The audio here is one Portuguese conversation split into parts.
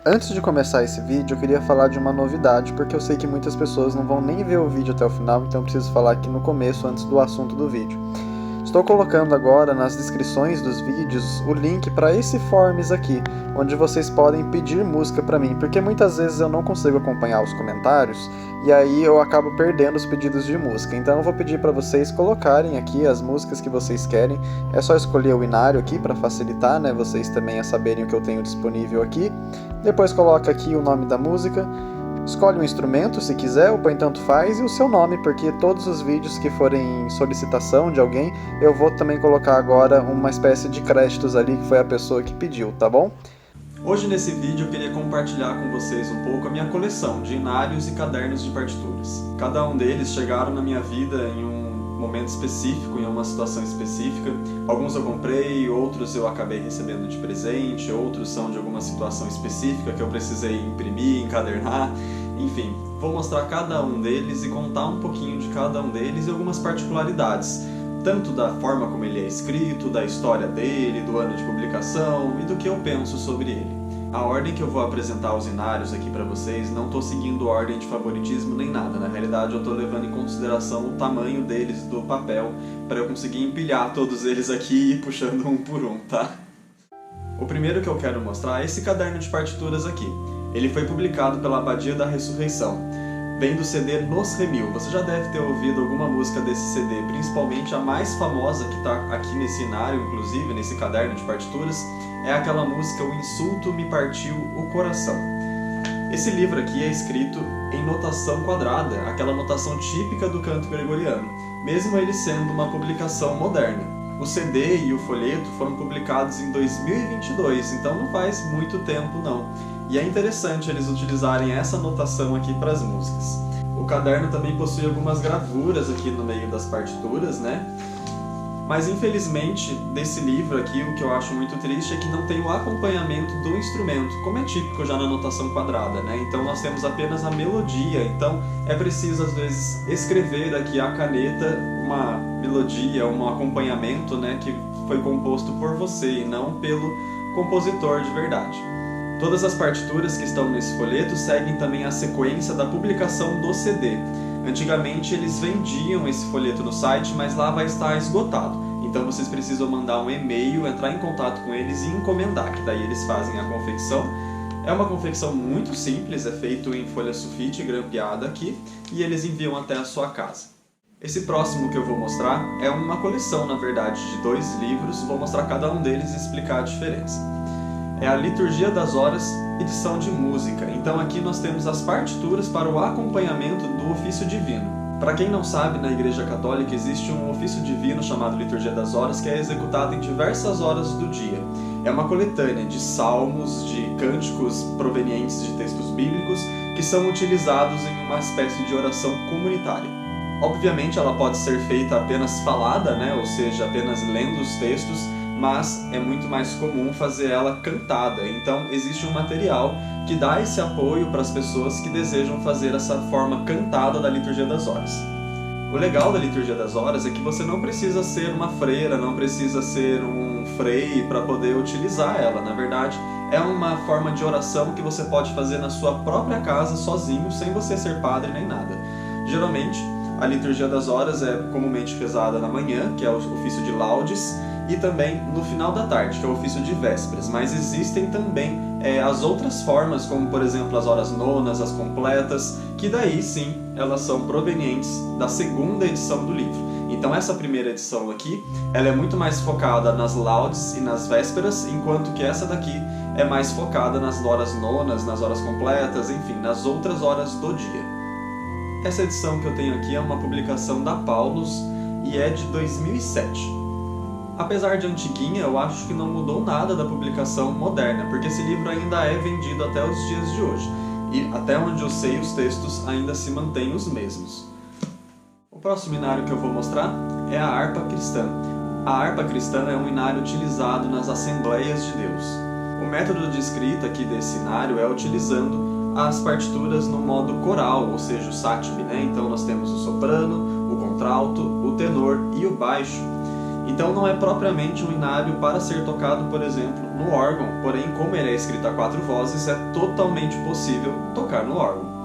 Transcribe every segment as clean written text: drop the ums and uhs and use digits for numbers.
Antes de começar esse vídeo, eu queria falar de uma novidade, porque eu sei que muitas pessoas não vão nem ver o vídeo até o final, então eu preciso falar aqui no começo, antes do assunto do vídeo. Estou colocando agora nas descrições dos vídeos o link para esse Forms aqui, onde vocês podem pedir música para mim, porque muitas vezes eu não consigo acompanhar os comentários e aí eu acabo perdendo os pedidos de música. Então eu vou pedir para vocês colocarem aqui as músicas que vocês querem. É só escolher o inário aqui para facilitar, né, vocês também a saberem o que eu tenho disponível aqui. Depois coloca aqui o nome da música. Escolhe um instrumento, se quiser, ou põe tanto faz, e o seu nome, porque todos os vídeos que forem solicitação de alguém, eu vou também colocar agora uma espécie de créditos ali, que foi a pessoa que pediu, tá bom? Hoje nesse vídeo eu queria compartilhar com vocês um pouco a minha coleção de inários e cadernos de partituras. Cada um deles chegaram na minha vida em um momento específico, em uma situação específica. Alguns eu comprei, outros eu acabei recebendo de presente, outros são de alguma situação específica que eu precisei imprimir, encadernar, enfim. Vou mostrar cada um deles e contar um pouquinho de cada um deles e algumas particularidades, tanto da forma como ele é escrito, da história dele, do ano de publicação e do que eu penso sobre ele. A ordem que eu vou apresentar os inários aqui para vocês, não estou seguindo ordem de favoritismo nem nada. Na realidade eu estou levando em consideração o tamanho deles do papel para eu conseguir empilhar todos eles aqui e ir puxando um por um, tá? O primeiro que eu quero mostrar é esse caderno de partituras aqui. Ele foi publicado pela Abadia da Ressurreição. Vem do CD Nos Remil. Você já deve ter ouvido alguma música desse CD, principalmente a mais famosa que está aqui nesse inário, inclusive, nesse caderno de partituras, é aquela música O Insulto Me Partiu o Coração. Esse livro aqui é escrito em notação quadrada, aquela notação típica do canto gregoriano, mesmo ele sendo uma publicação moderna. O CD e o folheto foram publicados em 2022, então não faz muito tempo não. E é interessante eles utilizarem essa notação aqui para as músicas. O caderno também possui algumas gravuras aqui no meio das partituras, né? Mas infelizmente, desse livro aqui, o que eu acho muito triste é que não tem o acompanhamento do instrumento, como é típico já na notação quadrada, né? Então nós temos apenas a melodia, então é preciso às vezes escrever aqui à caneta uma melodia, um acompanhamento, né, que foi composto por você e não pelo compositor de verdade. Todas as partituras que estão nesse folheto seguem também a sequência da publicação do CD. Antigamente eles vendiam esse folheto no site, mas lá vai estar esgotado. Então vocês precisam mandar um e-mail, entrar em contato com eles e encomendar, que daí eles fazem a confecção. É uma confecção muito simples, é feito em folha sulfite grampeada aqui, e eles enviam até a sua casa. Esse próximo que eu vou mostrar é uma coleção, na verdade, de 2 livros. Vou mostrar cada um deles e explicar a diferença. É a Liturgia das Horas, edição de música. Então aqui nós temos as partituras para o acompanhamento do ofício divino. Para quem não sabe, na Igreja Católica existe um ofício divino chamado Liturgia das Horas, que é executado em diversas horas do dia. É uma coletânea de salmos, de cânticos provenientes de textos bíblicos, que são utilizados em uma espécie de oração comunitária. Obviamente ela pode ser feita apenas falada, né? Ou seja, apenas lendo os textos, mas é muito mais comum fazer ela cantada. Então existe um material que dá esse apoio para as pessoas que desejam fazer essa forma cantada da Liturgia das Horas. O legal da Liturgia das Horas é que você não precisa ser uma freira, não precisa ser um frei para poder utilizar ela. Na verdade, é uma forma de oração que você pode fazer na sua própria casa, sozinho, sem você ser padre nem nada. Geralmente, a Liturgia das Horas é comumente rezada na manhã, que é o ofício de laudes, e também no final da tarde, que é o ofício de vésperas. Mas existem também as outras formas, como por exemplo as horas nonas, as completas, que daí sim elas são provenientes da segunda edição do livro. Então essa primeira edição aqui, ela é muito mais focada nas laudes e nas vésperas, enquanto que essa daqui é mais focada nas horas nonas, nas horas completas, enfim, nas outras horas do dia. Essa edição que eu tenho aqui é uma publicação da Paulus e é de 2007. Apesar de antiguinha, eu acho que não mudou nada da publicação moderna, porque esse livro ainda é vendido até os dias de hoje. E até onde eu sei, os textos ainda se mantêm os mesmos. O próximo inário que eu vou mostrar é a harpa cristã. A harpa cristã é um inário utilizado nas Assembleias de Deus. O método de escrita aqui desse inário é utilizando as partituras no modo coral, ou seja, o sátipe, né? Então nós temos o soprano, o contralto, o tenor e o baixo. Então não é propriamente um inário para ser tocado, por exemplo, no órgão, porém como ele é escrito a 4 vozes, é totalmente possível tocar no órgão.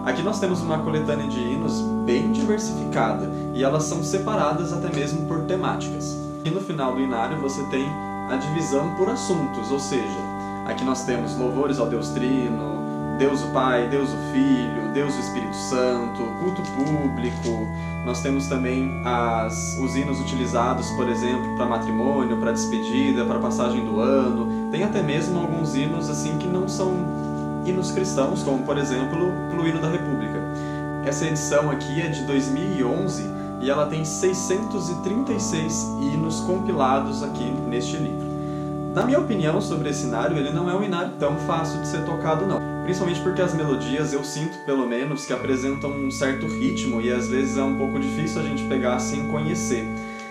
Aqui nós temos uma coletânea de hinos bem diversificada, e elas são separadas até mesmo por temáticas. E no final do inário você tem a divisão por assuntos, ou seja, aqui nós temos louvores ao Deus Trino, Deus o Pai, Deus o Filho, Deus o Espírito Santo, culto público. Nós temos também os hinos utilizados, por exemplo, para matrimônio, para despedida, para passagem do ano. Tem até mesmo alguns hinos assim que não são hinos cristãos, como por exemplo o hino da República. Essa edição aqui é de 2011 e ela tem 636 hinos compilados aqui neste livro. Na minha opinião sobre esse inário, ele não é um inário tão fácil de ser tocado não. Principalmente porque as melodias, eu sinto pelo menos, que apresentam um certo ritmo e às vezes é um pouco difícil a gente pegar sem conhecer.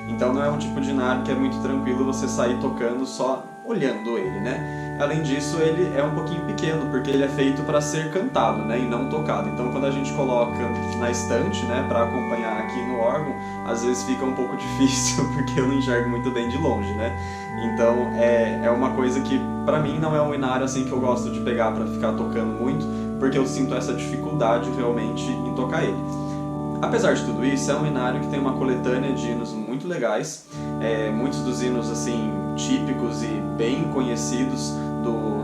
Então não é um tipo de inário que é muito tranquilo você sair tocando só olhando ele, né? Além disso, ele é um pouquinho pequeno, porque ele é feito para ser cantado, né, e não tocado. Então quando a gente coloca na estante, né, para acompanhar aqui no órgão, às vezes fica um pouco difícil, porque eu não enxergo muito bem de longe, né? Então é uma coisa que para mim não é um inário assim que eu gosto de pegar para ficar tocando muito, porque eu sinto essa dificuldade realmente em tocar ele. Apesar de tudo isso, é um inário que tem uma coletânea de hinos muito legais, muitos dos hinos assim típicos e bem conhecidos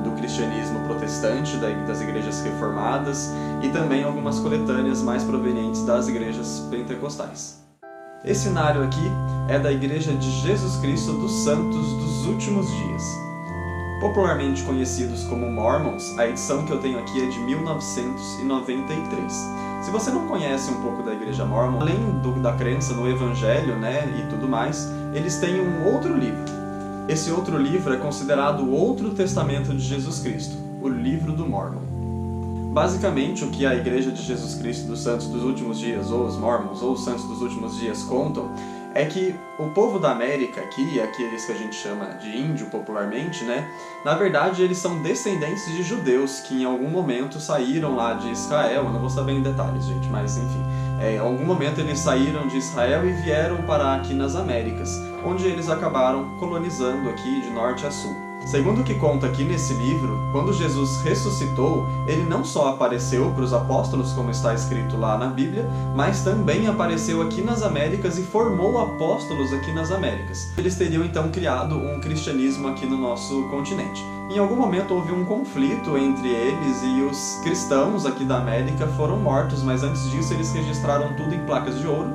do cristianismo protestante, das igrejas reformadas, e também algumas coletâneas mais provenientes das igrejas pentecostais. Esse inário aqui é da Igreja de Jesus Cristo dos Santos dos Últimos Dias. Popularmente conhecidos como Mormons, a edição que eu tenho aqui é de 1993. Se você não conhece um pouco da Igreja Mormon, além da crença no Evangelho, né, e tudo mais, eles têm um outro livro. Esse outro livro é considerado o Outro Testamento de Jesus Cristo, o Livro do Mormon. Basicamente, o que a Igreja de Jesus Cristo dos Santos dos Últimos Dias, ou os Mormons, ou os Santos dos Últimos Dias contam, é que o povo da América aqui, aqueles que a gente chama de índio popularmente, né, na verdade eles são descendentes de judeus que em algum momento saíram lá de Israel, eu não vou saber em detalhes, gente, mas enfim, em algum momento eles saíram de Israel e vieram parar aqui nas Américas, onde eles acabaram colonizando aqui de norte a sul. Segundo o que conta aqui nesse livro, quando Jesus ressuscitou, ele não só apareceu para os apóstolos, como está escrito lá na Bíblia, mas também apareceu aqui nas Américas e formou apóstolos aqui nas Américas. Eles teriam então criado um cristianismo aqui no nosso continente. Em algum momento houve um conflito entre eles e os cristãos aqui da América foram mortos, mas antes disso eles registraram tudo em placas de ouro.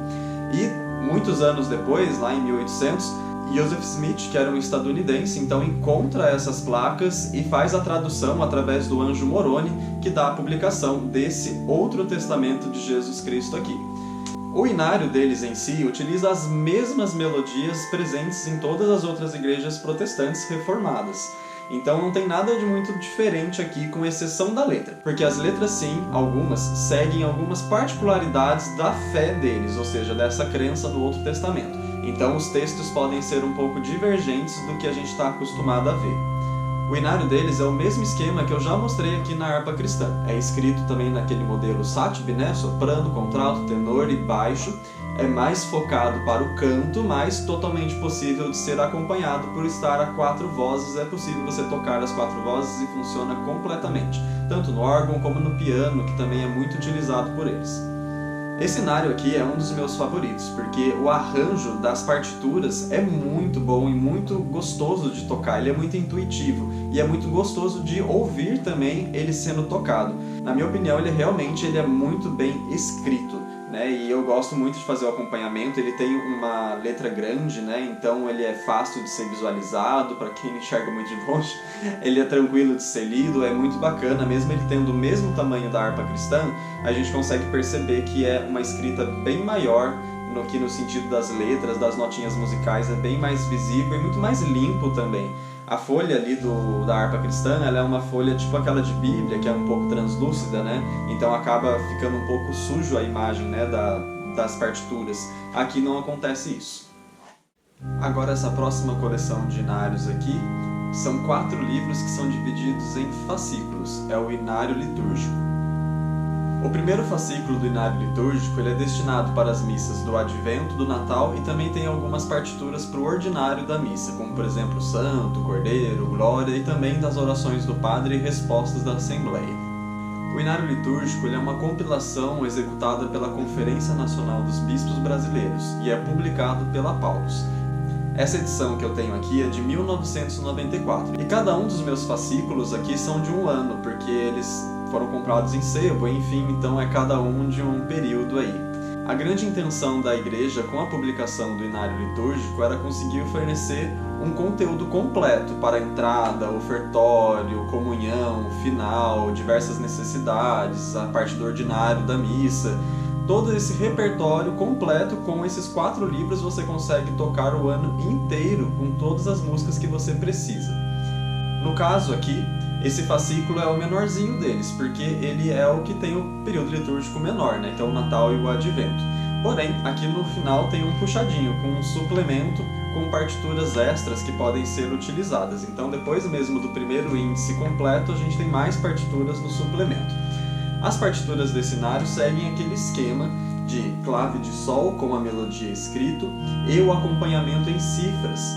E muitos anos depois, lá em 1800, Joseph Smith, que era um estadunidense, então encontra essas placas e faz a tradução através do anjo Moroni, que dá a publicação desse Outro Testamento de Jesus Cristo aqui. O inário deles em si utiliza as mesmas melodias presentes em todas as outras igrejas protestantes reformadas. Então não tem nada de muito diferente aqui, com exceção da letra. Porque as letras sim, algumas, seguem algumas particularidades da fé deles, ou seja, dessa crença no Outro Testamento. Então os textos podem ser um pouco divergentes do que a gente está acostumado a ver. O inário deles é o mesmo esquema que eu já mostrei aqui na harpa cristã. É escrito também naquele modelo SATB, né? Soprano, contralto, tenor e baixo. É mais focado para o canto, mas totalmente possível de ser acompanhado por estar a 4 vozes. É possível você tocar as 4 vozes e funciona completamente, tanto no órgão como no piano, que também é muito utilizado por eles. Esse inário aqui é um dos meus favoritos, porque o arranjo das partituras é muito bom e muito gostoso de tocar, ele é muito intuitivo e é muito gostoso de ouvir também ele sendo tocado. Na minha opinião, ele é muito bem escrito, né? E eu gosto muito de fazer o acompanhamento, ele tem uma letra grande, né? Então ele é fácil de ser visualizado, para quem enxerga muito de longe, ele é tranquilo de ser lido, é muito bacana, mesmo ele tendo o mesmo tamanho da harpa cristã, a gente consegue perceber que é uma escrita bem maior, no sentido das letras, das notinhas musicais, é bem mais visível e muito mais limpo também. A folha ali da harpa cristã, ela é uma folha tipo aquela de Bíblia, que é um pouco translúcida, né? Então acaba ficando um pouco sujo a imagem, né, das partituras. Aqui não acontece isso. Agora essa próxima coleção de inários aqui, são 4 livros que são divididos em fascículos, é o inário litúrgico. O primeiro fascículo do Inário Litúrgico ele é destinado para as missas do Advento, do Natal e também tem algumas partituras para o ordinário da missa, como por exemplo Santo, Cordeiro, Glória e também das orações do Padre e respostas da Assembleia. O Inário Litúrgico ele é uma compilação executada pela Conferência Nacional dos Bispos Brasileiros e é publicado pela Paulus. Essa edição que eu tenho aqui é de 1994 e cada um dos meus fascículos aqui são de um ano, porque eles foram comprados em sebo, enfim, então é cada um de um período aí. A grande intenção da Igreja com a publicação do Inário Litúrgico era conseguir fornecer um conteúdo completo para a entrada, ofertório, comunhão, final, diversas necessidades, a parte do ordinário da missa. Todo esse repertório completo com esses 4 livros você consegue tocar o ano inteiro com todas as músicas que você precisa. No caso aqui, esse fascículo é o menorzinho deles, porque ele é o que tem o período litúrgico menor, né? Que é o Natal e o Advento. Porém, aqui no final tem um puxadinho, com um suplemento com partituras extras que podem ser utilizadas. Então, depois mesmo do primeiro índice completo, a gente tem mais partituras no suplemento. As partituras desse inário seguem aquele esquema de clave de sol com a melodia escrito e o acompanhamento em cifras.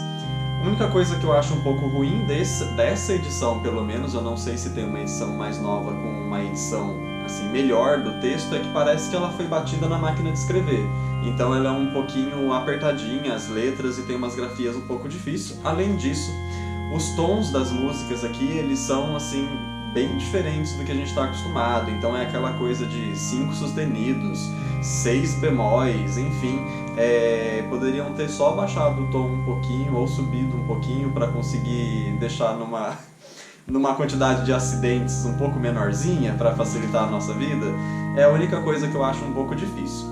A única coisa que eu acho um pouco ruim dessa edição, pelo menos, eu não sei se tem uma edição mais nova com uma edição assim, melhor do texto, é que parece que ela foi batida na máquina de escrever. Então ela é um pouquinho apertadinha, as letras, e tem umas grafias um pouco difíceis. Além disso, os tons das músicas aqui, eles são assim bem diferentes do que a gente está acostumado. Então é aquela coisa de 5 sustenidos, 6 bemóis, enfim. Poderiam ter só baixado o tom um pouquinho ou subido um pouquinho para conseguir deixar numa quantidade de acidentes um pouco menorzinha para facilitar a nossa vida. É a única coisa que eu acho um pouco difícil.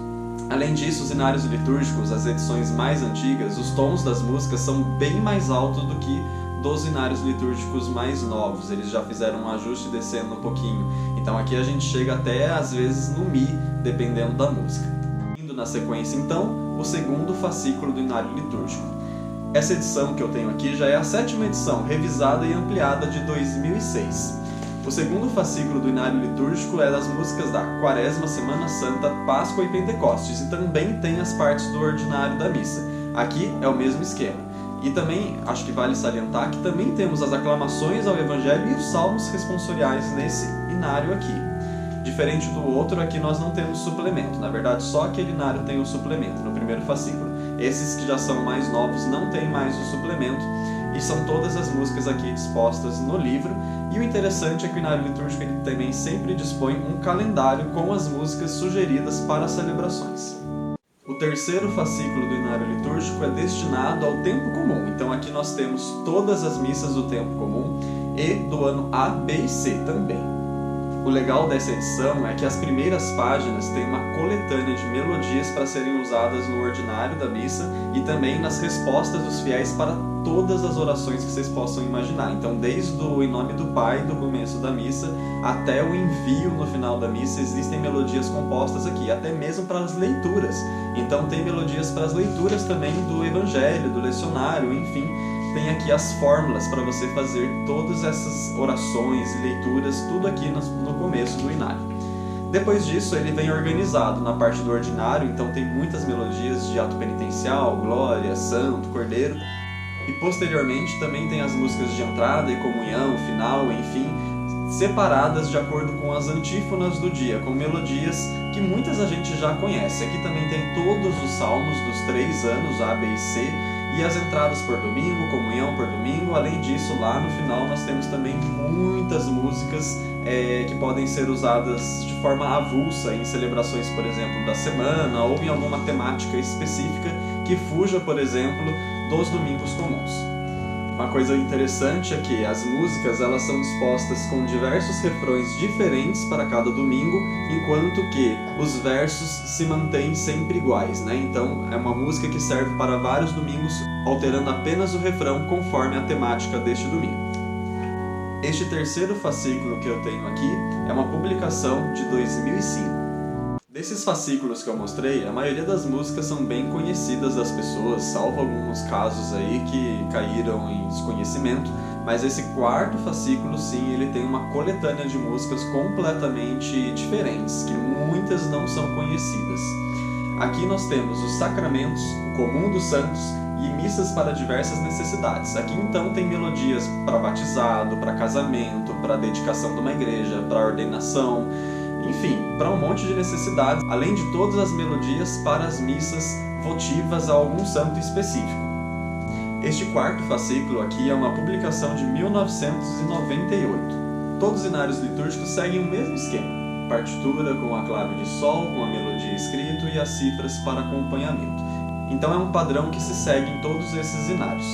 Além disso, os inários litúrgicos, as edições mais antigas, os tons das músicas são bem mais altos do que dos inários litúrgicos mais novos. Eles já fizeram um ajuste descendo um pouquinho. Então aqui a gente chega até às vezes no Mi, dependendo da música. Indo na sequência então, o segundo fascículo do Inário Litúrgico. Essa edição que eu tenho aqui já é a 7ª edição, revisada e ampliada de 2006. O segundo fascículo do Inário Litúrgico é das músicas da Quaresma, Semana Santa, Páscoa e Pentecostes, e também tem as partes do ordinário da missa. Aqui é o mesmo esquema. E também, acho que vale salientar que também temos as aclamações ao Evangelho e os salmos responsoriais nesse inário aqui. Diferente do outro, aqui nós não temos suplemento. Na verdade, só aquele inário tem o suplemento, no primeiro fascículo. Esses que já são mais novos não têm mais o suplemento, e são todas as músicas aqui dispostas no livro. E o interessante é que o Inário Litúrgico ele também sempre dispõe um calendário com as músicas sugeridas para as celebrações. O terceiro fascículo do Inário Litúrgico é destinado ao tempo comum. Então aqui nós temos todas as missas do tempo comum e do ano A, B e C também. O legal dessa edição é que as primeiras páginas têm uma coletânea de melodias para serem usadas no ordinário da missa e também nas respostas dos fiéis para todas as orações que vocês possam imaginar. Então, desde o Em Nome do Pai, do começo da missa, até o envio no final da missa, existem melodias compostas aqui, até mesmo para as leituras. Então, tem melodias para as leituras também do Evangelho, do lecionário, enfim. Tem aqui as fórmulas para você fazer todas essas orações e leituras, tudo aqui no começo do inário. Depois disso, ele vem organizado na parte do ordinário, então tem muitas melodias de ato penitencial, glória, santo, cordeiro. E posteriormente também tem as músicas de entrada e comunhão, final, enfim, separadas de acordo com as antífonas do dia, com melodias que muitas a gente já conhece. Aqui também tem todos os salmos dos 3 anos, A, B e C, e as entradas por domingo, comunhão por domingo. Além disso, lá no final nós temos também muitas músicas que podem ser usadas de forma avulsa em celebrações, por exemplo, da semana ou em alguma temática específica que fuja, por exemplo, dos domingos comuns. Uma coisa interessante é que as músicas elas são dispostas com diversos refrões diferentes para cada domingo, enquanto que os versos se mantêm sempre iguais, né? Então é uma música que serve para vários domingos, alterando apenas o refrão conforme a temática deste domingo. Este terceiro fascículo que eu tenho aqui é uma publicação de 2005. Desses fascículos que eu mostrei, a maioria das músicas são bem conhecidas das pessoas, salvo alguns casos aí que caíram em desconhecimento, Mas esse quarto fascículo, sim, ele tem uma coletânea de músicas completamente diferentes, que muitas não são conhecidas. Aqui nós temos os sacramentos, o comum dos santos e missas para diversas necessidades. Aqui então tem melodias para batizado, para casamento, para dedicação de uma igreja, para ordenação, enfim, para um monte de necessidades, além de todas as melodias para as missas votivas a algum santo específico. Este quarto fascículo aqui é uma publicação de 1998. Todos os inários litúrgicos seguem o mesmo esquema. Partitura com a clave de sol, com a melodia escrita e as cifras para acompanhamento. Então é um padrão que se segue em todos esses inários.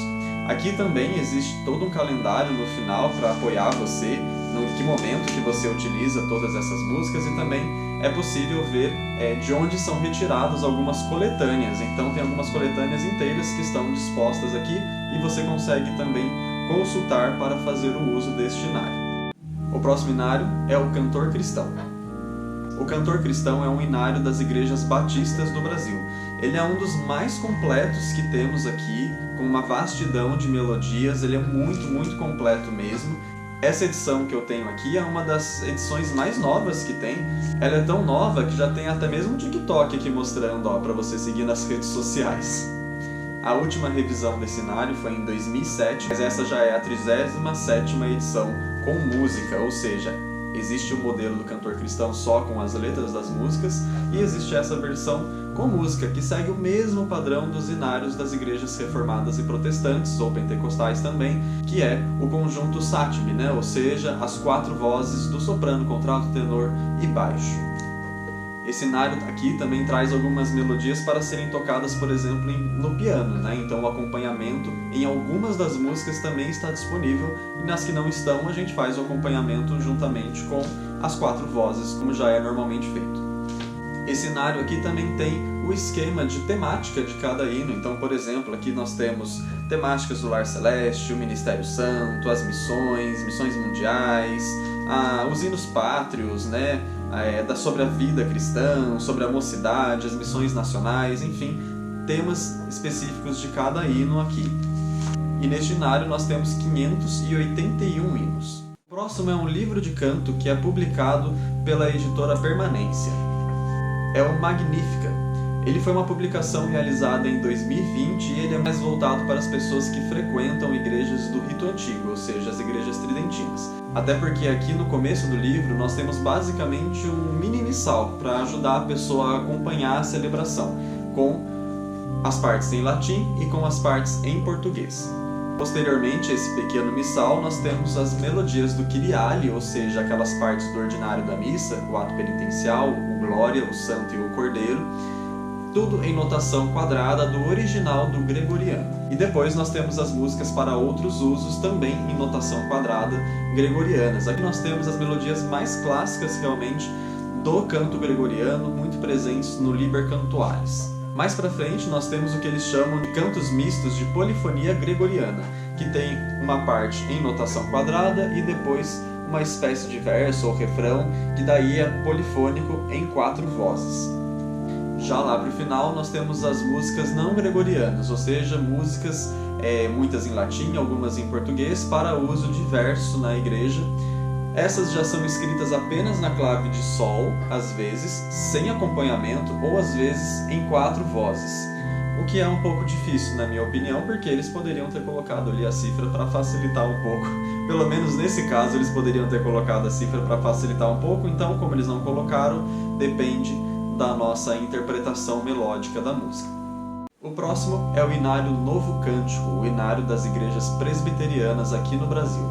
Aqui também existe todo um calendário no final para apoiar você, em que momento que você utiliza todas essas músicas, e também é possível ver de onde são retiradas algumas coletâneas. Então tem algumas coletâneas inteiras que estão dispostas aqui e você consegue também consultar para fazer o uso deste inário. O próximo inário é o Cantor Cristão. O Cantor Cristão é um inário das igrejas batistas do Brasil. Ele é um dos mais completos que temos aqui, com uma vastidão de melodias, ele é muito completo mesmo. Essa edição que eu tenho aqui é uma das edições mais novas que tem. Ela é tão nova que já tem até mesmo um TikTok aqui mostrando, para você seguir nas redes sociais. A última revisão desse inário foi em 2007, mas essa já é a 37ª edição com música, ou seja, existe o modelo do Cantor Cristão só com as letras das músicas e existe essa versão com música, que segue o mesmo padrão dos inários das igrejas reformadas e protestantes, ou pentecostais também, que é o conjunto sátibe, né? Ou seja, as 4 vozes do soprano, contralto, tenor e baixo. Esse inário aqui também traz algumas melodias para serem tocadas, por exemplo, no piano, né? Então o acompanhamento em algumas das músicas também está disponível, e nas que não estão a gente faz o acompanhamento juntamente com as 4 vozes, como já é normalmente feito. Esse inário aqui também tem o esquema de temática de cada hino. Então, por exemplo, aqui nós temos temáticas do Lar Celeste, o Ministério Santo, as missões mundiais, os hinos pátrios, né? Sobre a vida cristã, sobre a mocidade, as missões nacionais, enfim, temas específicos de cada hino aqui. E neste inário nós temos 581 hinos. O próximo é um livro de canto que é publicado pela editora Permanência. É o Magnífica. Ele foi uma publicação realizada em 2020 e ele é mais voltado para as pessoas que frequentam igrejas do rito antigo, ou seja, as igrejas tridentinas. Até porque aqui no começo do livro nós temos basicamente um mini missal para ajudar a pessoa a acompanhar a celebração, com as partes em latim e com as partes em português. Posteriormente a esse pequeno missal, nós temos as melodias do Kyriale, ou seja, aquelas partes do ordinário da missa, o ato penitencial, o Glória, o Santo e o Cordeiro, tudo em notação quadrada do original do gregoriano. E depois nós temos as músicas para outros usos também em notação quadrada gregorianas. Aqui nós temos as melodias mais clássicas realmente do canto gregoriano, muito presentes no Liber Cantuaris. Mais para frente nós temos o que eles chamam de cantos mistos de polifonia gregoriana, que tem uma parte em notação quadrada e depois uma espécie de verso ou refrão, que daí é polifônico em 4 vozes. Já lá para o final nós temos as músicas não gregorianas, ou seja, músicas muitas em latim, algumas em português, para uso de verso na igreja. Essas já são escritas apenas na clave de sol, às vezes sem acompanhamento ou às vezes em 4 vozes. O que é um pouco difícil na minha opinião, porque eles poderiam ter colocado ali a cifra para facilitar um pouco. Pelo menos nesse caso eles poderiam ter colocado a cifra para facilitar um pouco, então como eles não colocaram, depende da nossa interpretação melódica da música. O próximo é o Inário Novo Cântico, o inário das igrejas presbiterianas aqui no Brasil.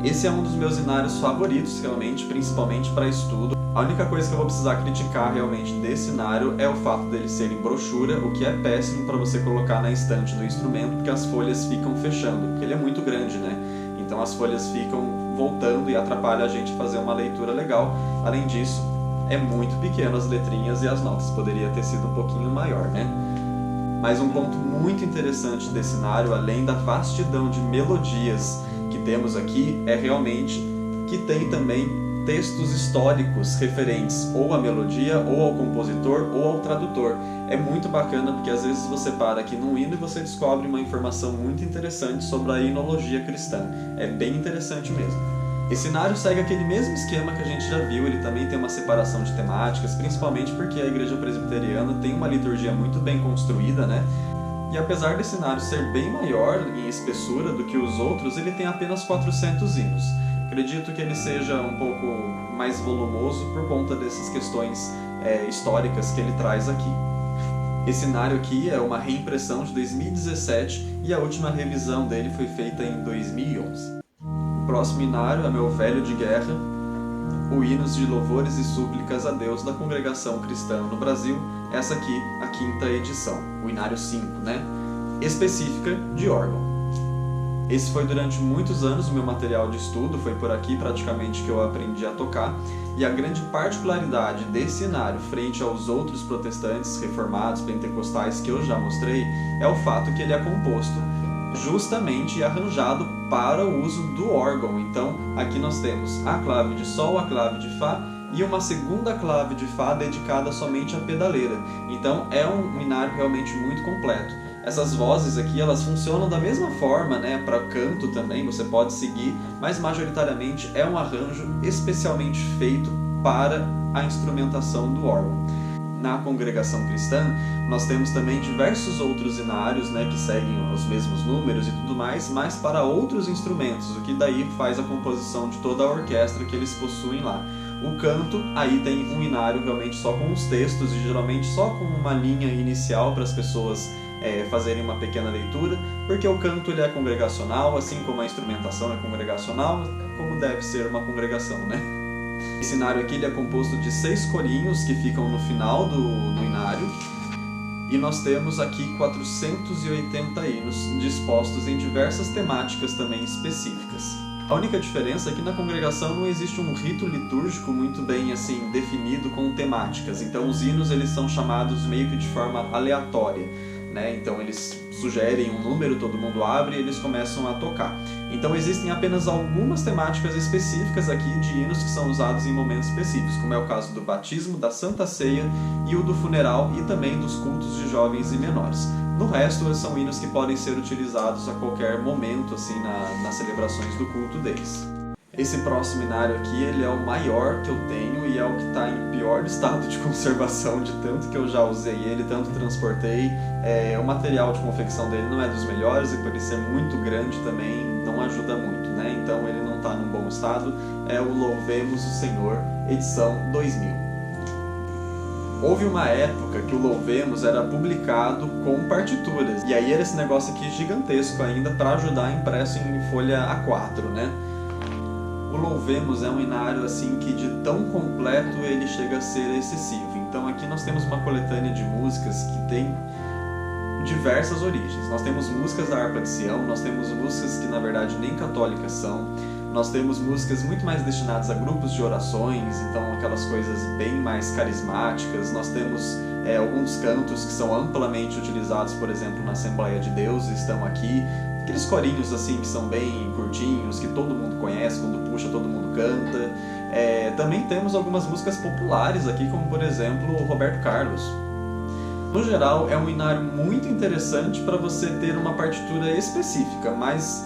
Esse é um dos meus inários favoritos, realmente, principalmente para estudo. A única coisa que eu vou precisar criticar realmente desse inário é o fato dele ser em brochura, o que é péssimo para você colocar na estante do instrumento, porque as folhas ficam fechando, porque ele é muito grande, né? Então as folhas ficam voltando e atrapalha a gente fazer uma leitura legal. Além disso, é muito pequeno as letrinhas e as notas, poderia ter sido um pouquinho maior, né? Mas um ponto muito interessante desse inário, além da vastidão de melodias que temos aqui, é realmente que tem também textos históricos referentes ou à melodia, ou ao compositor, ou ao tradutor. É muito bacana porque às vezes você para aqui num hino e você descobre uma informação muito interessante sobre a hinologia cristã. É bem interessante mesmo. Esse inário segue aquele mesmo esquema que a gente já viu, ele também tem uma separação de temáticas, principalmente porque a igreja presbiteriana tem uma liturgia muito bem construída, né? E apesar desse inário ser bem maior em espessura do que os outros, ele tem apenas 400 hinos. Acredito que ele seja um pouco mais volumoso por conta dessas questões históricas que ele traz aqui. Esse inário aqui é uma reimpressão de 2017 e a última revisão dele foi feita em 2011. O próximo inário é Meu Velho de Guerra, o Hinos de Louvores e Súplicas a Deus da Congregação Cristã no Brasil. Essa aqui, a 5ª edição, o inário 5, né? Específica de órgão. Esse foi durante muitos anos o meu material de estudo, foi por aqui praticamente que eu aprendi a tocar, e a grande particularidade desse inário frente aos outros protestantes, reformados, pentecostais que eu já mostrei, é o fato que ele é composto justamente arranjado para o uso do órgão. Então aqui nós temos a clave de Sol, a clave de Fá e uma segunda clave de Fá dedicada somente à pedaleira. Então é um inário realmente muito completo. Essas vozes aqui, elas funcionam da mesma forma, né, para canto também, você pode seguir, mas majoritariamente é um arranjo especialmente feito para a instrumentação do órgão. Na congregação cristã, nós temos também diversos outros inários, né, que seguem os mesmos números e tudo mais, mas para outros instrumentos, o que daí faz a composição de toda a orquestra que eles possuem lá. O canto, aí tem um inário realmente só com os textos e geralmente só com uma linha inicial para as pessoas fazerem uma pequena leitura, porque o canto ele é congregacional, assim como a instrumentação é congregacional, como deve ser uma congregação, né? Esse inário aqui ele é composto de 6 corinhos que ficam no final do inário, e nós temos aqui 480 hinos dispostos em diversas temáticas também específicas. A única diferença é que na congregação não existe um rito litúrgico muito bem assim definido com temáticas, então os hinos eles são chamados meio que de forma aleatória, né? Então eles sugerem um número, todo mundo abre e eles começam a tocar. Então existem apenas algumas temáticas específicas aqui de hinos que são usados em momentos específicos, como é o caso do batismo, da Santa Ceia e o do funeral e também dos cultos de jovens e menores. No resto, são hinos que podem ser utilizados a qualquer momento assim nas celebrações do culto deles. Esse próximo inário aqui, ele é o maior que eu tenho e é o que está em pior estado de conservação, de tanto que eu já usei ele, tanto transportei. O material de confecção dele não é dos melhores e por ele ser muito grande também não ajuda muito, né? Então ele não está num bom estado. É o Louvemos o Senhor, edição 2000. Houve uma época que o Louvemos era publicado com partituras, e aí era esse negócio aqui gigantesco ainda para ajudar impresso em folha A4, né? O Louvemos é um inário assim que de tão completo ele chega a ser excessivo. Então aqui nós temos uma coletânea de músicas que tem diversas origens. Nós temos músicas da harpa de Sião, nós temos músicas que na verdade nem católicas são, nós temos músicas muito mais destinadas a grupos de orações, então aquelas coisas bem mais carismáticas. Nós temos alguns cantos que são amplamente utilizados, por exemplo, na Assembleia de Deus, estão aqui. Aqueles corinhos assim que são bem curtinhos, que todo mundo conhece, quando puxa todo mundo canta. Também temos algumas músicas populares aqui, como por exemplo o Roberto Carlos. No geral, é um inário muito interessante para você ter uma partitura específica, mas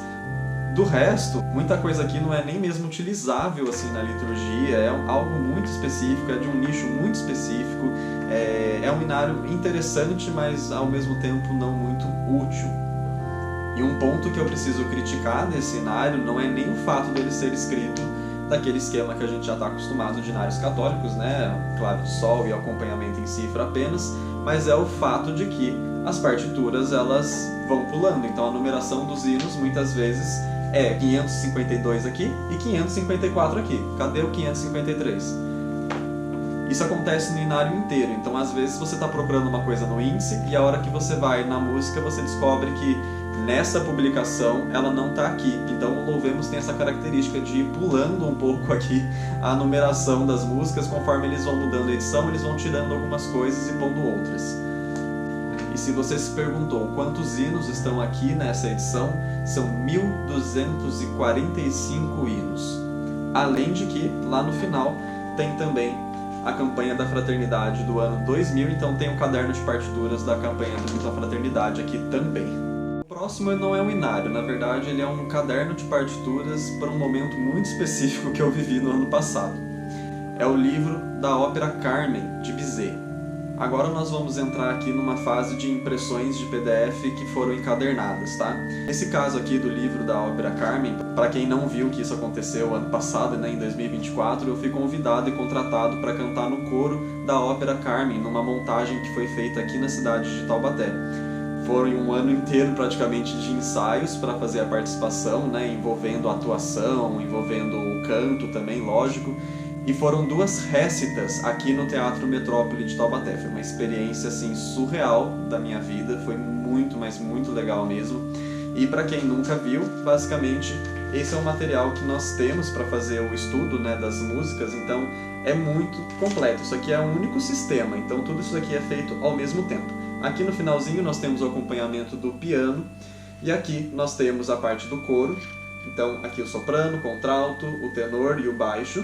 do resto, muita coisa aqui não é nem mesmo utilizável assim na liturgia, é algo muito específico, é de um nicho muito específico, é um inário interessante, mas ao mesmo tempo não muito útil. E um ponto que eu preciso criticar nesse inário não é nem o fato dele ser escrito daquele esquema que a gente já está acostumado de inários católicos, né? Clave de Sol e acompanhamento em cifra apenas, mas é o fato de que as partituras elas vão pulando. Então a numeração dos hinos muitas vezes é 552 aqui e 554 aqui. Cadê o 553? Isso acontece no inário inteiro, então às vezes você está procurando uma coisa no índice e a hora que você vai na música você descobre que nessa publicação ela não está aqui. Então o Louvemos tem essa característica de ir pulando um pouco aqui a numeração das músicas, conforme eles vão mudando a edição, eles vão tirando algumas coisas e pondo outras. E se você se perguntou quantos hinos estão aqui nessa edição, são 1.245 hinos. Além de que, lá no final, tem também a campanha da fraternidade do ano 2000, então tem um caderno de partituras da campanha da fraternidade aqui também. O próximo não é um inário, na verdade ele é um caderno de partituras para um momento muito específico que eu vivi no ano passado. É o livro da ópera Carmen, de Bizet. Agora nós vamos entrar aqui numa fase de impressões de PDF que foram encadernadas, tá? Nesse caso aqui do livro da ópera Carmen, para quem não viu que isso aconteceu ano passado, né, em 2024, eu fui convidado e contratado para cantar no coro da ópera Carmen, numa montagem que foi feita aqui na cidade de Taubaté. Foram um ano inteiro praticamente de ensaios para fazer a participação, né, envolvendo a atuação, envolvendo o canto também, lógico. E foram 2 récitas aqui no Teatro Metrópole de Taubaté. Foi uma experiência assim surreal da minha vida, foi muito, mas muito legal mesmo. E para quem nunca viu, basicamente esse é o material que nós temos para fazer o estudo, né, das músicas, então é muito completo. Isso aqui é um único sistema, então tudo isso aqui é feito ao mesmo tempo. Aqui no finalzinho nós temos o acompanhamento do piano e aqui nós temos a parte do coro. Então aqui o soprano, o contralto, o tenor e o baixo.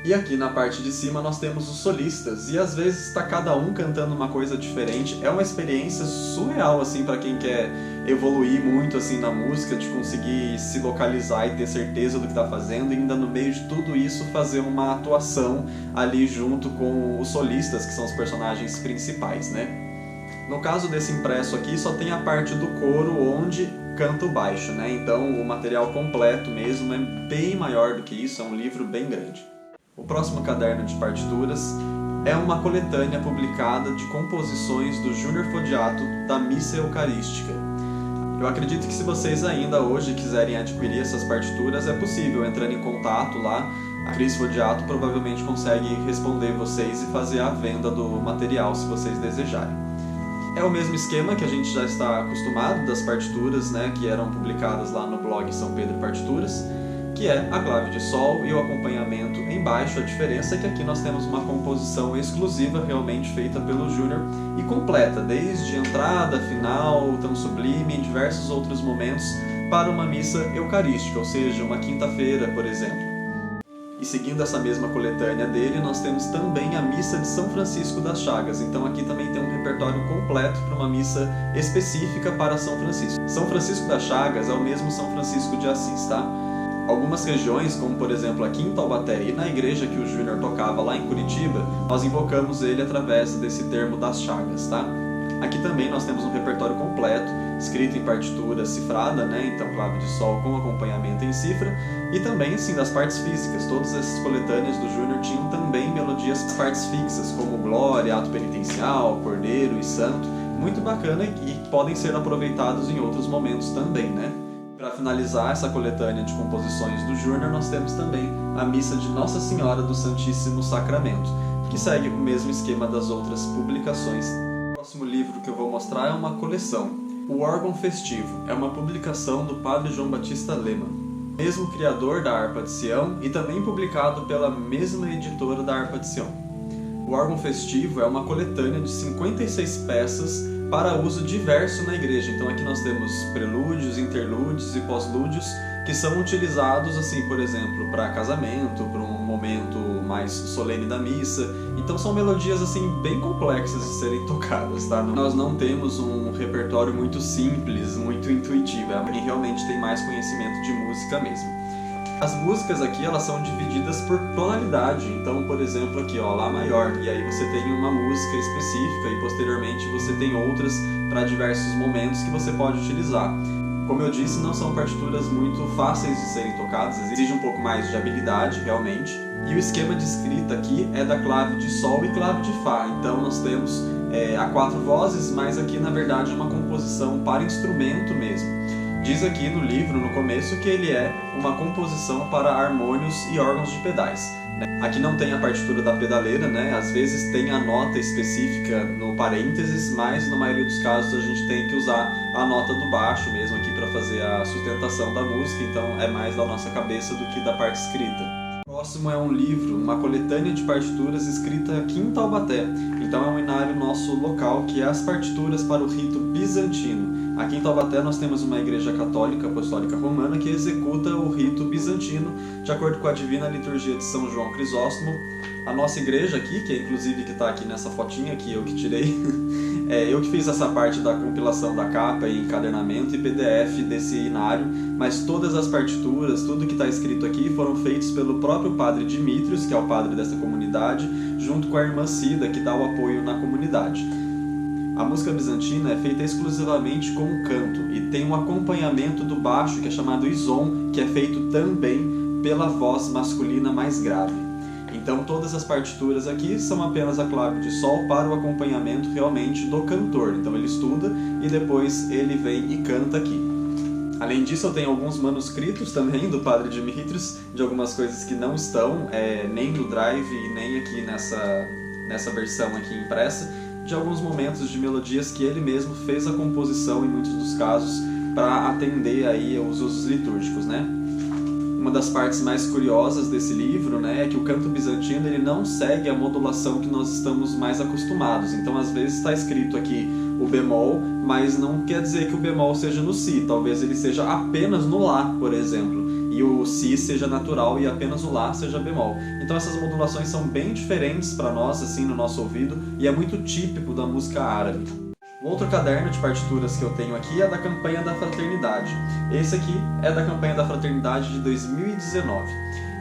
E aqui na parte de cima nós temos os solistas, e às vezes está cada um cantando uma coisa diferente. É uma experiência surreal assim para quem quer evoluir muito assim na música, de conseguir se localizar e ter certeza do que está fazendo, e ainda no meio de tudo isso fazer uma atuação ali junto com os solistas, que são os personagens principais, né? No caso desse impresso aqui só tem a parte do coro onde canta o baixo, né? Então o material completo mesmo é bem maior do que isso, é um livro bem grande. O próximo caderno de partituras é uma coletânea publicada de composições do Júnior Fodiato da Missa Eucarística. Eu acredito que se vocês ainda hoje quiserem adquirir essas partituras, é possível, entrando em contato lá. A Cris Fodiato provavelmente consegue responder vocês e fazer a venda do material se vocês desejarem. É o mesmo esquema que a gente já está acostumado das partituras, né, que eram publicadas lá no blog São Pedro Partituras, que é a clave de sol e o acompanhamento embaixo. A diferença é que aqui nós temos uma composição exclusiva realmente feita pelo Júnior e completa, desde entrada, final, tão sublime e diversos outros momentos para uma missa eucarística, ou seja, uma quinta-feira, por exemplo. E seguindo essa mesma coletânea dele, nós temos também a Missa de São Francisco das Chagas. Então aqui também tem um repertório completo para uma missa específica para São Francisco. São Francisco das Chagas é o mesmo São Francisco de Assis, tá? Algumas regiões, como por exemplo aqui em Taubaté e na igreja que o Júnior tocava lá em Curitiba, nós invocamos ele através desse termo das chagas, tá? Aqui também nós temos um repertório completo, escrito em partitura cifrada, né? Então clave de sol com acompanhamento em cifra, e também assim das partes físicas. Todas essas coletâneas do Júnior tinham também melodias partes fixas, como Glória, Ato Penitencial, Cordeiro e Santo, muito bacana e podem ser aproveitados em outros momentos também, né? Para finalizar essa coletânea de composições do Júnior, nós temos também a Missa de Nossa Senhora do Santíssimo Sacramento, que segue o mesmo esquema das outras publicações. O próximo livro que eu vou mostrar é uma coleção. O Órgão Festivo é uma publicação do Padre João Batista Lema, mesmo criador da Harpa de Sião e também publicado pela mesma editora da Harpa de Sião. O Órgão Festivo é uma coletânea de 56 peças para uso diverso na igreja. Então aqui nós temos prelúdios, interlúdios e pós-lúdios que são utilizados, assim, por exemplo, para casamento, para um momento mais solene da missa. Então são melodias assim bem complexas de serem tocadas, tá? Nós não temos um repertório muito simples, muito intuitivo. É quem realmente tem mais conhecimento de música mesmo. As músicas aqui, elas são divididas por tonalidade. Então, por exemplo, aqui, ó, Lá maior, e aí você tem uma música específica e posteriormente você tem outras para diversos momentos que você pode utilizar. Como eu disse, não são partituras muito fáceis de serem tocadas, exige um pouco mais de habilidade, realmente. E o esquema de escrita aqui é da clave de sol e clave de fá. Então nós temos a 4 vozes, mas aqui na verdade é uma composição para instrumento mesmo. Diz aqui no livro, no começo, que ele é uma composição para harmônios e órgãos de pedais. Aqui não tem a partitura da pedaleira, né? Às vezes tem a nota específica no parênteses, mas na maioria dos casos a gente tem que usar a nota do baixo mesmo aqui para fazer a sustentação da música, então é mais da nossa cabeça do que da parte escrita. O próximo é um livro, uma coletânea de partituras escrita aqui em Taubaté. Então é um inário nosso local, que é as partituras para o rito bizantino. Aqui em Taubaté nós temos uma igreja católica apostólica romana que executa o rito bizantino de acordo com a divina liturgia de São João Crisóstomo. A nossa igreja aqui, que é inclusive que está aqui nessa fotinha que eu que tirei, eu que fiz essa parte da compilação da capa e encadernamento e PDF desse inário, mas todas as partituras, tudo que está escrito aqui foram feitos pelo próprio padre Dimitrios, que é o padre dessa comunidade, junto com a irmã Cida, que dá o apoio na comunidade. A música bizantina é feita exclusivamente com o canto e tem um acompanhamento do baixo que é chamado isom, que é feito também pela voz masculina mais grave. Então todas as partituras aqui são apenas a clave de sol para o acompanhamento realmente do cantor. Então ele estuda e depois ele vem e canta aqui. Além disso, eu tenho alguns manuscritos também do padre Dimitrios, de algumas coisas que não estão nem no Drive e nem aqui nessa versão aqui impressa, de alguns momentos de melodias que ele mesmo fez a composição em muitos dos casos para atender aí os usos litúrgicos, né? Uma das partes mais curiosas desse livro, né, é que o canto bizantino ele não segue a modulação que nós estamos mais acostumados. Então, às vezes está escrito aqui o bemol, mas não quer dizer que o bemol seja no si. Talvez ele seja apenas no lá, por exemplo, e o si seja natural e apenas o lá seja bemol. Então, essas modulações são bem diferentes para nós, assim, no nosso ouvido, e é muito típico da música árabe. O outro caderno de partituras que eu tenho aqui é da Campanha da Fraternidade. Esse aqui é da Campanha da Fraternidade de 2019.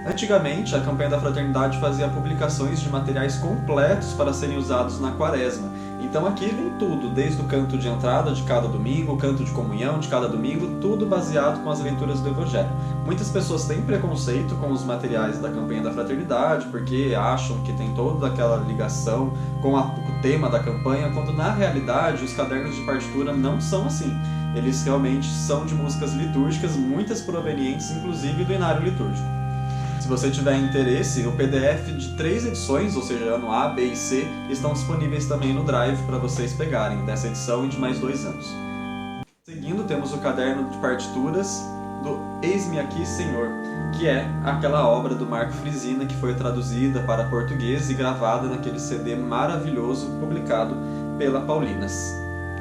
Antigamente, a Campanha da Fraternidade fazia publicações de materiais completos para serem usados na Quaresma. Então aqui vem tudo, desde o canto de entrada de cada domingo, o canto de comunhão de cada domingo, tudo baseado com as leituras do Evangelho. Muitas pessoas têm preconceito com os materiais da Campanha da Fraternidade, porque acham que tem toda aquela ligação com o tema da campanha, quando na realidade os cadernos de partitura não são assim. Eles realmente são de músicas litúrgicas, muitas provenientes inclusive do inário litúrgico. Se você tiver interesse, o PDF de 3 edições, ou seja, ano A, B e C, estão disponíveis também no Drive para vocês pegarem, dessa edição e de mais 2 anos. Seguindo, temos o caderno de partituras do Eis-me Aqui, Senhor, que é aquela obra do Marco Frisina que foi traduzida para português e gravada naquele CD maravilhoso publicado pela Paulinas.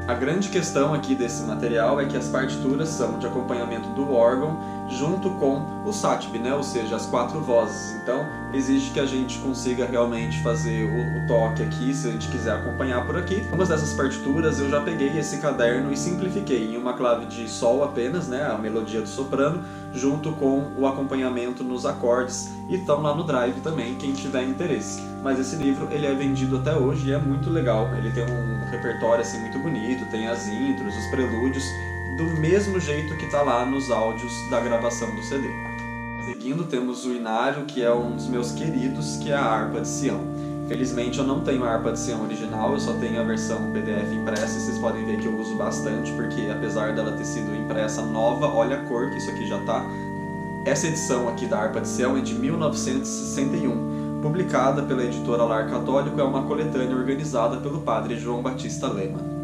A grande questão aqui desse material é que as partituras são de acompanhamento do órgão junto com o sátip, né? Ou seja, as 4 vozes. Então, exige que a gente consiga realmente fazer o toque aqui, se a gente quiser acompanhar por aqui. Algumas dessas partituras eu já peguei esse caderno e simplifiquei em uma clave de sol apenas, né? A melodia do soprano, junto com o acompanhamento nos acordes, e estão lá no Drive também, quem tiver interesse. Mas esse livro ele é vendido até hoje e é muito legal. Ele tem um repertório assim muito bonito, tem as intros, os prelúdios, do mesmo jeito que está lá nos áudios da gravação do CD. Seguindo, temos o inário, que é um dos meus queridos, que é a harpa de Sião. Felizmente eu não tenho a harpa de Sião original, eu só tenho a versão PDF impressa. Vocês podem ver que eu uso bastante, porque apesar dela ter sido impressa nova, olha a cor que isso aqui já tá. Essa edição aqui da harpa de Sião é de 1961, publicada pela editora Lar Católico, é uma coletânea organizada pelo padre João Batista Lema.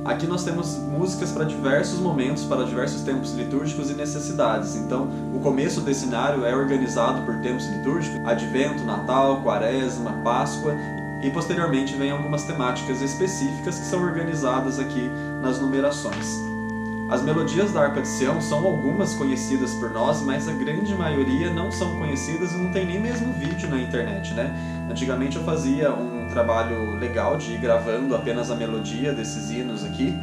Aqui nós temos músicas para diversos momentos, para diversos tempos litúrgicos e necessidades. Então, o começo desse inário é organizado por tempos litúrgicos, Advento, Natal, Quaresma, Páscoa, e posteriormente vem algumas temáticas específicas que são organizadas aqui nas numerações. As melodias da harpa de Sião são algumas conhecidas por nós, mas a grande maioria não são conhecidas e não tem nem mesmo vídeo na internet, né? Antigamente eu fazia um trabalho legal de ir gravando apenas a melodia desses hinos aqui.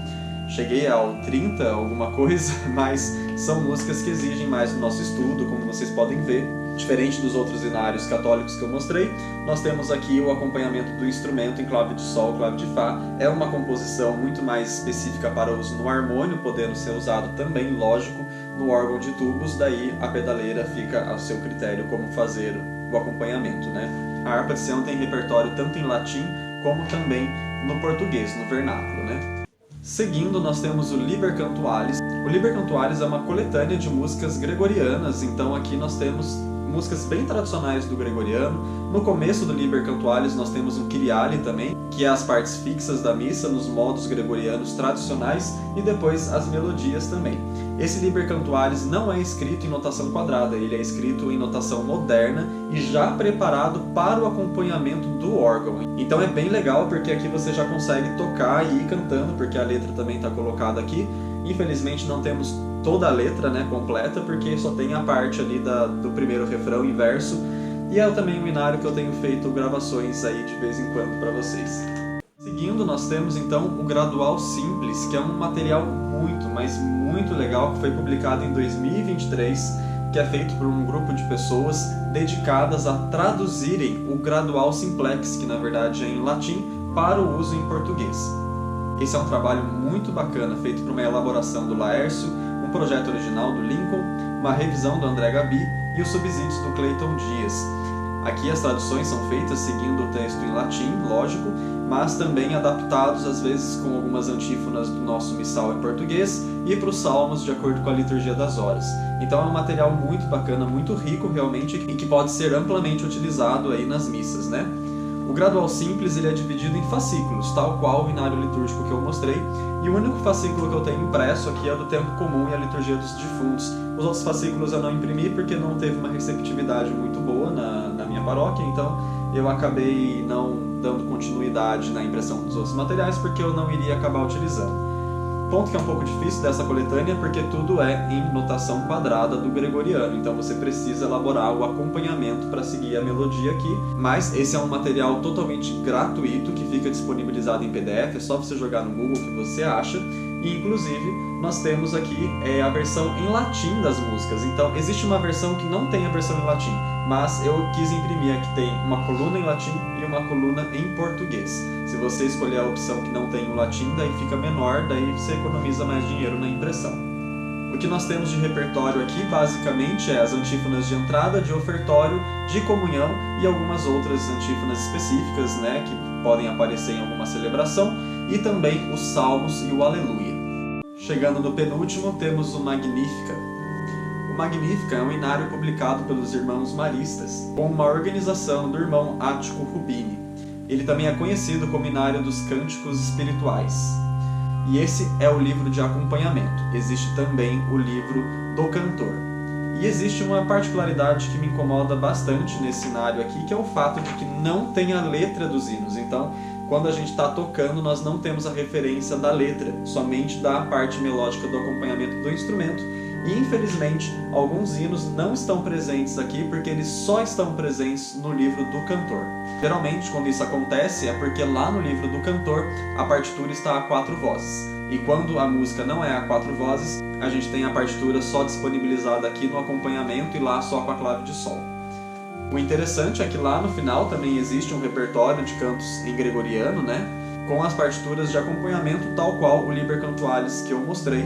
Cheguei ao 30, alguma coisa, mas são músicas que exigem mais do nosso estudo, como vocês podem ver. Diferente dos outros inários católicos que eu mostrei, nós temos aqui o acompanhamento do instrumento em clave de sol, clave de fá. É uma composição muito mais específica para uso no harmônio, podendo ser usado também, lógico, no órgão de tubos. Daí a pedaleira fica ao seu critério como fazer o acompanhamento, né? A harpa de Sião tem repertório tanto em latim como também no português, no vernáculo, né? Seguindo, nós temos o Liber Cantualis. O Liber Cantualis é uma coletânea de músicas gregorianas, então aqui nós temos músicas bem tradicionais do gregoriano. No começo do Liber Cantualis nós temos o Kyriale também, que é as partes fixas da missa nos modos gregorianos tradicionais, e depois as melodias também. Esse Liber Cantualis não é escrito em notação quadrada, ele é escrito em notação moderna e já preparado para o acompanhamento do órgão. Então é bem legal porque aqui você já consegue tocar e ir cantando, porque a letra também está colocada aqui. Infelizmente não temos toda a letra, né, completa, porque só tem a parte ali do primeiro refrão e verso, e é também um inário que eu tenho feito gravações aí de vez em quando para vocês. Seguindo, nós temos então o Gradual Simples, que é um material muito, mas muito legal, que foi publicado em 2023, que é feito por um grupo de pessoas dedicadas a traduzirem o Gradual Simplex, que na verdade é em latim, para o uso em português. Esse é um trabalho muito bacana, feito por uma elaboração do Laércio, um projeto original do Lincoln, uma revisão do André Gabi e os subsídios do Clayton Dias. Aqui as traduções são feitas seguindo o texto em latim, lógico, mas também adaptados às vezes com algumas antífonas do nosso missal em português e para os salmos de acordo com a liturgia das horas. Então é um material muito bacana, muito rico realmente e que pode ser amplamente utilizado aí nas missas, né? O Gradual Simples ele é dividido em fascículos, tal qual o inário litúrgico que eu mostrei, e o único fascículo que eu tenho impresso aqui é do Tempo Comum e a Liturgia dos Defuntos. Os outros fascículos eu não imprimi porque não teve uma receptividade muito boa na minha paróquia, então eu acabei não dando continuidade na impressão dos outros materiais porque eu não iria acabar utilizando. Ponto que é um pouco difícil dessa coletânea porque tudo é em notação quadrada do gregoriano, então você precisa elaborar o acompanhamento para seguir a melodia aqui, mas esse é um material totalmente gratuito que fica disponibilizado em PDF, é só você jogar no Google que você acha, e inclusive nós temos aqui a versão em latim das músicas, então existe uma versão que não tem a versão em latim, mas eu quis imprimir aqui, tem uma coluna em latim e uma coluna em português. Se você escolher a opção que não tem o latim, daí fica menor, daí você economiza mais dinheiro na impressão. O que nós temos de repertório aqui, basicamente, é as antífonas de entrada, de ofertório, de comunhão e algumas outras antífonas específicas, né, que podem aparecer em alguma celebração, e também os salmos e o aleluia. Chegando no penúltimo, temos o Magnífica. O Magnífica é um inário publicado pelos Irmãos Maristas, com uma organização do irmão Ático Rubini. Ele também é conhecido como inário dos Cânticos Espirituais. E esse é o livro de acompanhamento. Existe também o livro do cantor. E existe uma particularidade que me incomoda bastante nesse inário aqui, que é o fato de que não tem a letra dos hinos. Então, quando a gente está tocando, nós não temos a referência da letra, somente da parte melódica do acompanhamento do instrumento. E, infelizmente, alguns hinos não estão presentes aqui porque eles só estão presentes no livro do cantor. Geralmente, quando isso acontece, é porque lá no livro do cantor a partitura está a 4 vozes. E quando a música não é a 4 vozes, a gente tem a partitura só disponibilizada aqui no acompanhamento e lá só com a clave de sol. O interessante é que lá no final também existe um repertório de cantos em gregoriano, né? Com as partituras de acompanhamento tal qual o Liber Cantualis que eu mostrei.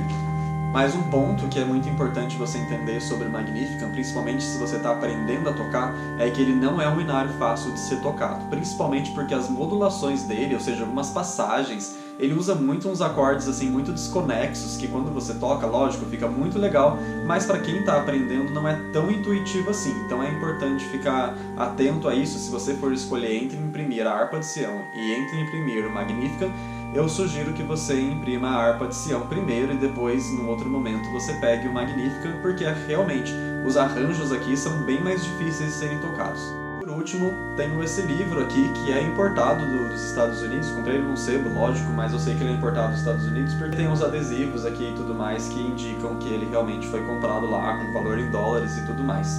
Mas um ponto que é muito importante você entender sobre o Magnificat, principalmente se você está aprendendo a tocar, é que ele não é um inário fácil de ser tocado. Principalmente porque as modulações dele, ou seja, algumas passagens, ele usa muito uns acordes assim muito desconexos, que quando você toca, lógico, fica muito legal, mas para quem está aprendendo não é tão intuitivo assim. Então é importante ficar atento a isso. Se você for escolher entre imprimir a harpa de Sião e entre imprimir o Magnificat, eu sugiro que você imprima a harpa de Sião primeiro e depois, num outro momento, você pegue o Magnificat, porque realmente os arranjos aqui são bem mais difíceis de serem tocados. Por último, tenho esse livro aqui, que é importado dos Estados Unidos. Comprei ele num sebo, lógico, mas eu sei que ele é importado dos Estados Unidos porque tem uns adesivos aqui e tudo mais que indicam que ele realmente foi comprado lá, com valor em dólares e tudo mais.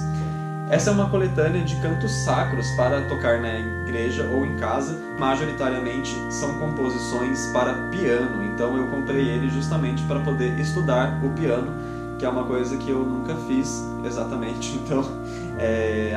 Essa é uma coletânea de cantos sacros para tocar na igreja ou em casa. Majoritariamente são composições para piano, então eu comprei ele justamente para poder estudar o piano, que é uma coisa que eu nunca fiz exatamente, então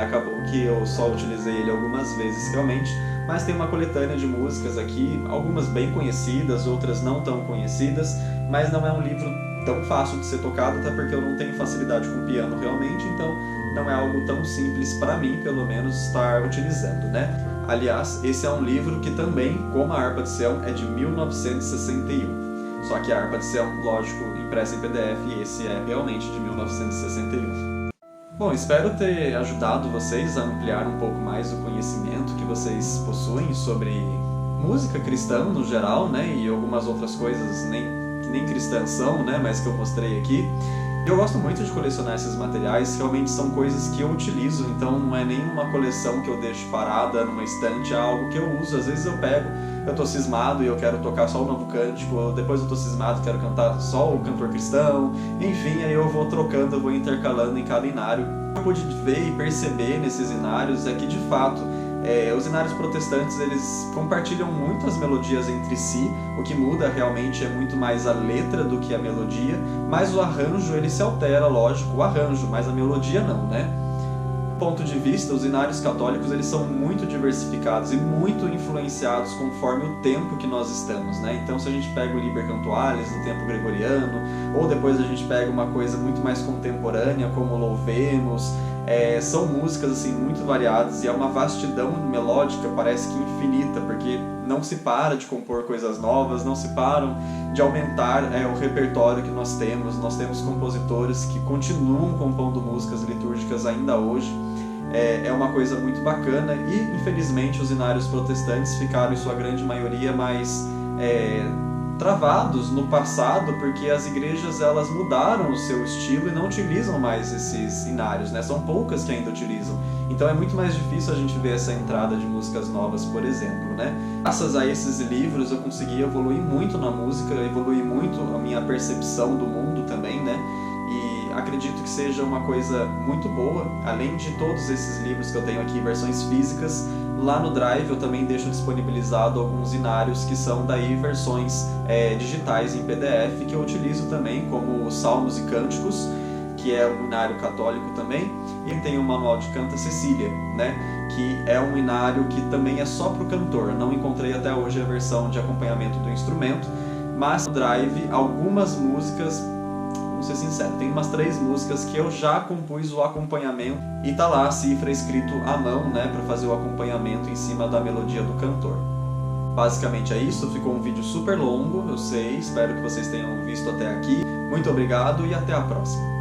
acabou que eu só utilizei ele algumas vezes realmente. Mas tem uma coletânea de músicas aqui, algumas bem conhecidas, outras não tão conhecidas, mas não é um livro tão fácil de ser tocado, até porque eu não tenho facilidade com piano realmente, então não é algo tão simples para mim, pelo menos, estar utilizando, né? Aliás, esse é um livro que também, como a Harpa de Sião, é de 1961. Só que a Harpa de Sião, lógico, impressa em PDF, e esse é realmente de 1961. Bom, espero ter ajudado vocês a ampliar um pouco mais o conhecimento que vocês possuem sobre música cristã no geral, né? E algumas outras coisas que nem cristãs são, né? Mas que eu mostrei aqui. Eu gosto muito de colecionar esses materiais, realmente são coisas que eu utilizo, então não é nenhuma coleção que eu deixo parada numa estante, é algo que eu uso. Às vezes eu pego, eu tô cismado e eu quero tocar só o novo cântico, ou depois eu tô cismado e quero cantar só o cantor cristão, enfim, aí eu vou trocando, eu vou intercalando em cada inário. O que eu pude ver e perceber nesses inários é que, de fato, os inários protestantes, eles compartilham muito as melodias entre si. O que muda realmente é muito mais a letra do que a melodia, mas o arranjo ele se altera, lógico, o arranjo, mas a melodia não, né? Do ponto de vista, os inários católicos eles são muito diversificados e muito influenciados conforme o tempo que nós estamos, né? Então, se a gente pega o Liber Cantuales do tempo gregoriano, ou depois a gente pega uma coisa muito mais contemporânea como Louvemos, são músicas assim muito variadas e é uma vastidão melódica, parece que infinita, porque não se para de compor coisas novas, não se param de aumentar o repertório que nós temos. Nós temos compositores que continuam compondo músicas litúrgicas ainda hoje. É uma coisa muito bacana e, infelizmente, os inários protestantes ficaram, em sua grande maioria, mais travados no passado, porque as igrejas elas mudaram o seu estilo e não utilizam mais esses inários, né? São poucas que ainda utilizam. Então é muito mais difícil a gente ver essa entrada de músicas novas, por exemplo, né? Graças a esses livros eu consegui evoluir muito na música, evoluir muito a minha percepção do mundo também, né? E acredito que seja uma coisa muito boa. Além de todos esses livros que eu tenho aqui, versões físicas, lá no Drive eu também deixo disponibilizado alguns inários que são daí versões digitais em PDF, que eu utilizo também, como Salmos e Cânticos, que é um inário católico também, e tem o Manual de Canta Cecília, né, que é um inário que também é só para o cantor. Não encontrei até hoje a versão de acompanhamento do instrumento, mas no Drive algumas músicas, vou ser sincero, tem umas 3 músicas que eu já compus o acompanhamento e tá lá a cifra escrito à mão, né, para fazer o acompanhamento em cima da melodia do cantor. Basicamente é isso, ficou um vídeo super longo, eu sei, espero que vocês tenham visto até aqui. Muito obrigado e até a próxima.